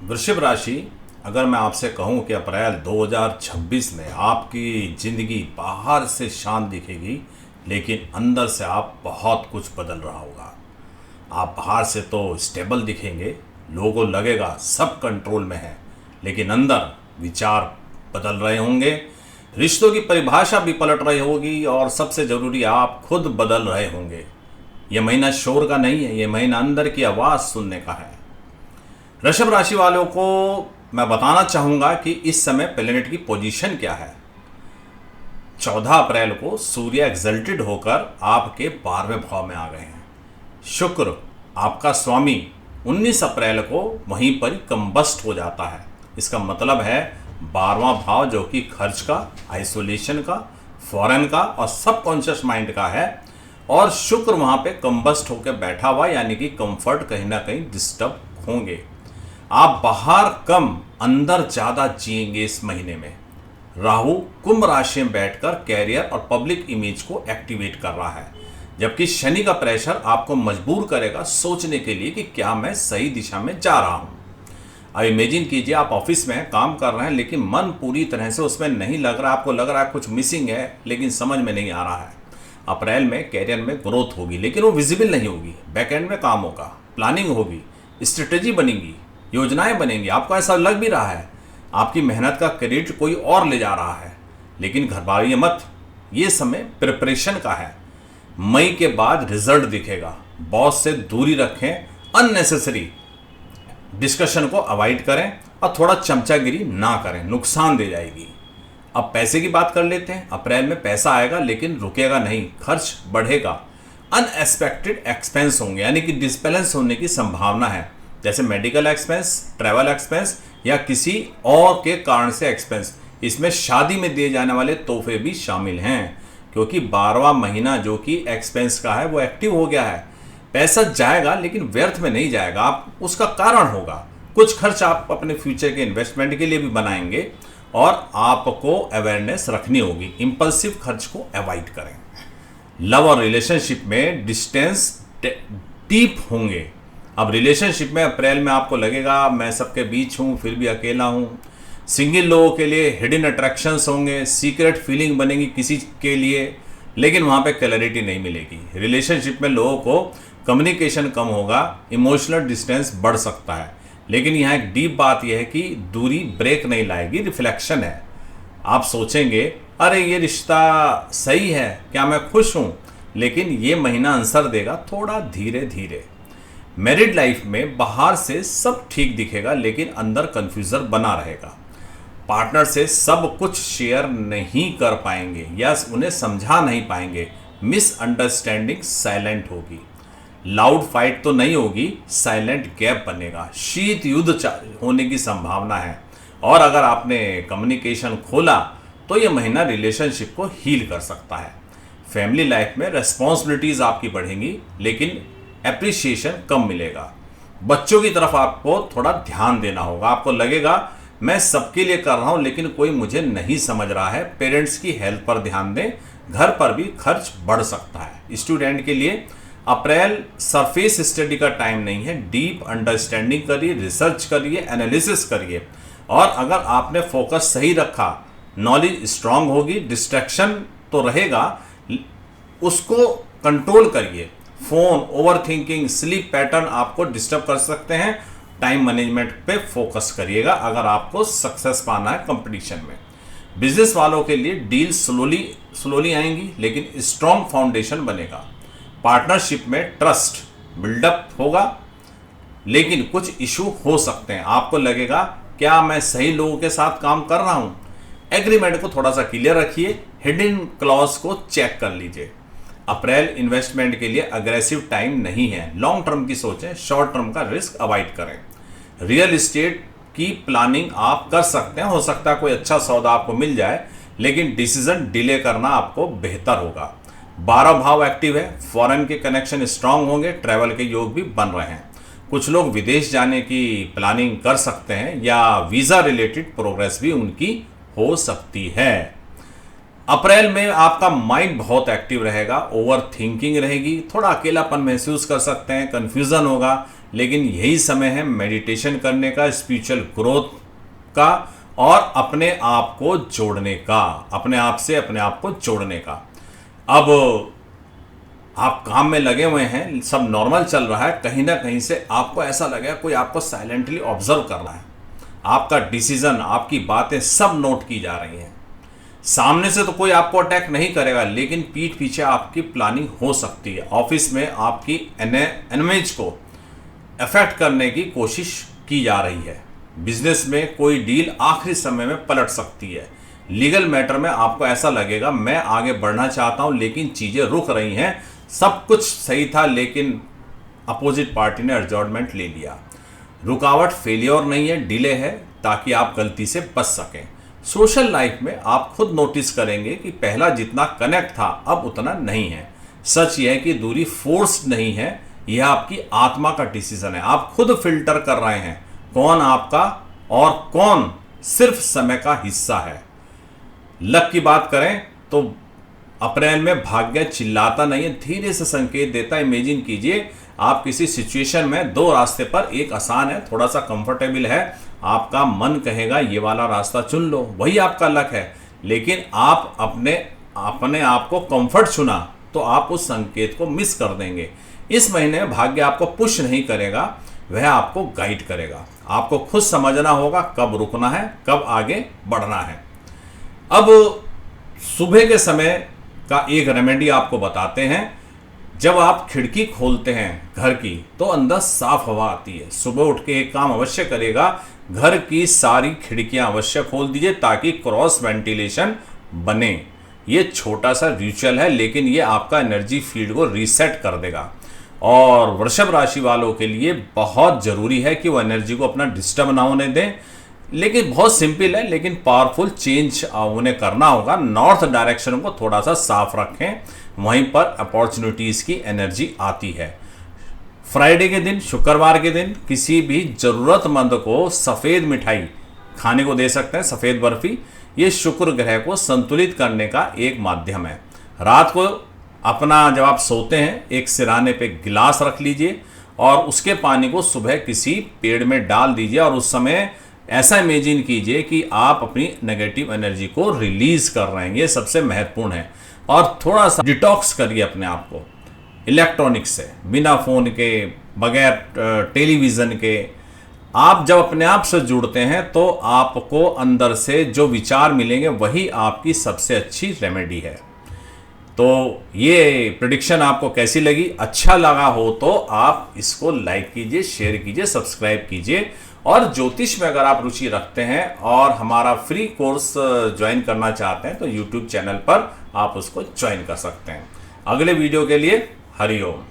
वृषभ राशि, अगर मैं आपसे कहूं कि अप्रैल 2026 में आपकी ज़िंदगी बाहर से शांत दिखेगी, लेकिन अंदर से आप बहुत कुछ बदल रहा होगा। आप बाहर से तो स्टेबल दिखेंगे, लोगों को लगेगा सब कंट्रोल में है, लेकिन अंदर विचार बदल रहे होंगे, रिश्तों की परिभाषा भी पलट रही होगी और सबसे ज़रूरी आप खुद बदल रहे होंगे। यह महीना शोर का नहीं है, यह महीना अंदर की आवाज़ सुनने का है। वृषभ राशि वालों को मैं बताना चाहूँगा कि इस समय प्लेनेट की पोजीशन क्या है। 14 अप्रैल को सूर्य एक्सल्टेड होकर आपके 12वें भाव में आ गए हैं। शुक्र आपका स्वामी 19 अप्रैल को वहीं पर कंबस्ट हो जाता है। इसका मतलब है 12वां भाव जो कि खर्च का, आइसोलेशन का, फॉरेन का और सबकॉन्शियस माइंड का है, और शुक्र वहाँ पे कंबस्ट होकर बैठा हुआ, यानी कि कंफर्ट कहीं ना कहीं डिस्टर्ब होंगे। आप बाहर कम, अंदर ज़्यादा जिएंगे इस महीने में। राहु कुंभ राशि में बैठकर कैरियर और पब्लिक इमेज को एक्टिवेट कर रहा है, जबकि शनि का प्रेशर आपको मजबूर करेगा सोचने के लिए कि क्या मैं सही दिशा में जा रहा हूँ। अब इमेजिन कीजिए, आप ऑफिस में काम कर रहे हैं लेकिन मन पूरी तरह से उसमें नहीं लग रहा, आपको लग रहा है कुछ मिसिंग है, लेकिन समझ में नहीं आ रहा है। अप्रैल में कैरियर में ग्रोथ होगी, लेकिन वो विजिबल नहीं होगी। बैकएंड में काम होगा, प्लानिंग होगी, स्ट्रेटेजी बनेगी, योजनाएं बनेंगी। आपको ऐसा लग भी रहा है आपकी मेहनत का क्रेडिट कोई और ले जा रहा है, लेकिन घबराइए मत, ये समय प्रिपरेशन का है। मई के बाद रिजल्ट दिखेगा। बॉस से दूरी रखें, अननेसेसरी डिस्कशन को अवॉइड करें और थोड़ा चमचागिरी ना करें, नुकसान दे जाएगी। अब पैसे की बात कर लेते हैं। अप्रैल में पैसा आएगा लेकिन रुकेगा नहीं, खर्च बढ़ेगा। अनएक्सपेक्टेड एक्सपेंस होंगे, यानी कि डिसबैलेंस होने की संभावना है, जैसे मेडिकल एक्सपेंस, ट्रैवल एक्सपेंस या किसी और के कारण से एक्सपेंस। इसमें शादी में दिए जाने वाले तोहफे भी शामिल हैं, क्योंकि 12वां महीना जो कि एक्सपेंस का है वो एक्टिव हो गया है। पैसा जाएगा लेकिन व्यर्थ में नहीं जाएगा, आप उसका कारण होगा। कुछ खर्च आप अपने फ्यूचर के इन्वेस्टमेंट के लिए भी बनाएंगे और आपको अवेयरनेस रखनी होगी। इम्पल्सिव खर्च को अवॉइड करें। लव और रिलेशनशिप में डिस्टेंस डीप होंगे। अब रिलेशनशिप में अप्रैल में आपको लगेगा मैं सबके बीच हूँ फिर भी अकेला हूँ। सिंगल लोगों के लिए हिडन अट्रैक्शंस होंगे, सीक्रेट फीलिंग बनेगी किसी के लिए, लेकिन वहाँ पे क्लैरिटी नहीं मिलेगी। रिलेशनशिप में लोगों को कम्युनिकेशन कम होगा, इमोशनल डिस्टेंस बढ़ सकता है, लेकिन यहाँ एक डीप बात यह है कि दूरी ब्रेक नहीं लाएगी, रिफ्लेक्शन है। आप सोचेंगे अरे ये रिश्ता सही है, क्या मैं खुश हूँ, लेकिन ये महीना आंसर देगा थोड़ा धीरे धीरे। मैरिड लाइफ में बाहर से सब ठीक दिखेगा लेकिन अंदर कन्फ्यूजन बना रहेगा। पार्टनर से सब कुछ शेयर नहीं कर पाएंगे या उन्हें समझा नहीं पाएंगे। मिसअंडरस्टैंडिंग साइलेंट होगी। लाउड फाइट तो नहीं होगी, साइलेंट गैप बनेगा। शीत युद्ध होने की संभावना है, और अगर आपने कम्युनिकेशन खोला तो यह महीना रिलेशनशिप को हील कर सकता है। फैमिली लाइफ में रेस्पॉन्सिबिलिटीज आपकी बढ़ेंगी लेकिन एप्रिसिएशन कम मिलेगा। बच्चों की तरफ आपको थोड़ा ध्यान देना होगा। आपको लगेगा मैं सबके लिए कर रहा हूं लेकिन कोई मुझे नहीं समझ रहा है। पेरेंट्स की हेल्थ पर ध्यान दें। घर पर भी खर्च बढ़ सकता है। स्टूडेंट के लिए अप्रैल सरफेस स्टडी का टाइम नहीं है। डीप अंडरस्टैंडिंग करिए, रिसर्च करिए, एनालिसिस करिए, और अगर आपने फोकस सही रखा, नॉलेज स्ट्रांग होगी। डिस्ट्रैक्शन तो रहेगा, उसको कंट्रोल करिए। फोन, ओवरथिंकिंग, स्लीप पैटर्न आपको डिस्टर्ब कर सकते हैं। टाइम मैनेजमेंट पे फोकस करिएगा अगर आपको सक्सेस पाना है कंपटीशन में। बिजनेस वालों के लिए डील स्लोली आएंगी लेकिन स्ट्रॉन्ग फाउंडेशन बनेगा। पार्टनरशिप में ट्रस्ट बिल्डअप होगा लेकिन कुछ इशू हो सकते हैं। आपको लगेगा क्या मैं सही लोगों के साथ काम कर रहा हूं। एग्रीमेंट को थोड़ा सा क्लियर रखिए। हिडन क्लॉज को चेक कर लीजिए। अप्रैल इन्वेस्टमेंट के लिए अग्रेसिव टाइम नहीं है। लॉन्ग टर्म की सोचें, शॉर्ट टर्म का रिस्क अवॉइड करें। रियल एस्टेट की प्लानिंग आप कर सकते हैं। हो सकता है कोई अच्छा सौदा आपको मिल जाए, लेकिन डिसीजन डिले करना आपको बेहतर होगा। 12 भाव एक्टिव है। फॉरेन के कनेक्शन स्ट्रांग होंगे। ट्रैवल के योग भी बन रहे हैं। कुछ लोग विदेश जाने की प्लानिंग कर सकते हैं या वीज़ा रिलेटेड प्रोग्रेस भी उनकी हो सकती है। अप्रैल में आपका माइंड बहुत एक्टिव रहेगा। ओवर थिंकिंग रहेगी, थोड़ा अकेलापन महसूस कर सकते हैं, कन्फ्यूजन होगा, लेकिन यही समय है मेडिटेशन करने का, स्पिरिचुअल ग्रोथ का और अपने आप को जोड़ने का, अपने आप से अपने आप को जोड़ने का। अब आप काम में लगे हुए हैं, सब नॉर्मल चल रहा है, कहीं ना कहीं से आपको ऐसा लगेगा कोई आपको साइलेंटली ऑब्जर्व कर रहा है, आपका डिसीजन, आपकी बातें सब नोट की जा रही हैं। सामने से तो कोई आपको अटैक नहीं करेगा, लेकिन पीठ पीछे आपकी प्लानिंग हो सकती है। ऑफिस में आपकी इमेज को अफेक्ट करने की कोशिश की जा रही है। बिजनेस में कोई डील आखिरी समय में पलट सकती है। लीगल मैटर में आपको ऐसा लगेगा मैं आगे बढ़ना चाहता हूं लेकिन चीज़ें रुक रही हैं, सब कुछ सही था लेकिन अपोजिट पार्टी ने एडजॉर्नमेंट ले लिया। रुकावट फेलियर नहीं है, डिले है, ताकि आप गलती से बच सकें। सोशल लाइफ में आप खुद नोटिस करेंगे कि पहला जितना कनेक्ट था अब उतना नहीं है। सच यह है कि दूरी फोर्स्ड नहीं है, यह आपकी आत्मा का डिसीजन है। आप खुद फिल्टर कर रहे हैं कौन आपका और कौन सिर्फ समय का हिस्सा है। लक की बात करें तो अप्रैल में भाग्य चिल्लाता नहीं है, धीरे से संकेत देता है। इमेजिन कीजिए आप किसी सिचुएशन में दो रास्ते पर, एक आसान है, थोड़ा सा कंफर्टेबल है, आपका मन कहेगा ये वाला रास्ता चुन लो, वही आपका लक है, लेकिन आप अपने आप को कंफर्ट चुना तो आप उस संकेत को मिस कर देंगे। इस महीने में भाग्य आपको पुश नहीं करेगा, वह आपको गाइड करेगा। आपको खुद समझना होगा कब रुकना है, कब आगे बढ़ना है। अब सुबह के समय का एक रेमेडी आपको बताते हैं। जब आप खिड़की खोलते हैं घर की तो अंदर साफ हवा आती है। सुबह उठ के एक काम अवश्य करेगा, घर की सारी खिड़कियां अवश्य खोल दीजिए ताकि क्रॉस वेंटिलेशन बने। ये छोटा सा रिचुअल है लेकिन ये आपका एनर्जी फील्ड को रीसेट कर देगा। और वृषभ राशि वालों के लिए बहुत जरूरी है कि वो एनर्जी को अपना डिस्टर्ब ना होने दें। लेकिन बहुत सिंपल है लेकिन पावरफुल चेंज उन्हें करना होगा। नॉर्थ डायरेक्शन को थोड़ा सा साफ रखें, वहीं पर अपॉर्चुनिटीज़ की एनर्जी आती है। फ्राइडे के दिन, शुक्रवार के दिन किसी भी ज़रूरतमंद को सफ़ेद मिठाई खाने को दे सकते हैं, सफ़ेद बर्फ़ी। ये शुक्र ग्रह को संतुलित करने का एक माध्यम है। रात को अपना जब आप सोते हैं एक सिराने पे गिलास रख लीजिए और उसके पानी को सुबह किसी पेड़ में डाल दीजिए और उस समय ऐसा इमेजिन कीजिए कि आप अपनी नेगेटिव एनर्जी को रिलीज कर रहे हैं। ये सबसे महत्वपूर्ण है। और थोड़ा सा डिटॉक्स करिए अपने आप को इलेक्ट्रॉनिक्स से, बिना फ़ोन के, बगैर टेलीविज़न के। आप जब अपने आप से जुड़ते हैं तो आपको अंदर से जो विचार मिलेंगे वही आपकी सबसे अच्छी रेमेडी है। तो ये प्रेडिक्शन आपको कैसी लगी? अच्छा लगा हो तो आप इसको लाइक कीजिए, शेयर कीजिए, सब्सक्राइब कीजिए। और ज्योतिष में अगर आप रुचि रखते हैं और हमारा फ्री कोर्स ज्वाइन करना चाहते हैं तो यूट्यूब चैनल पर आप उसको ज्वाइन कर सकते हैं। अगले वीडियो के लिए हरिओम।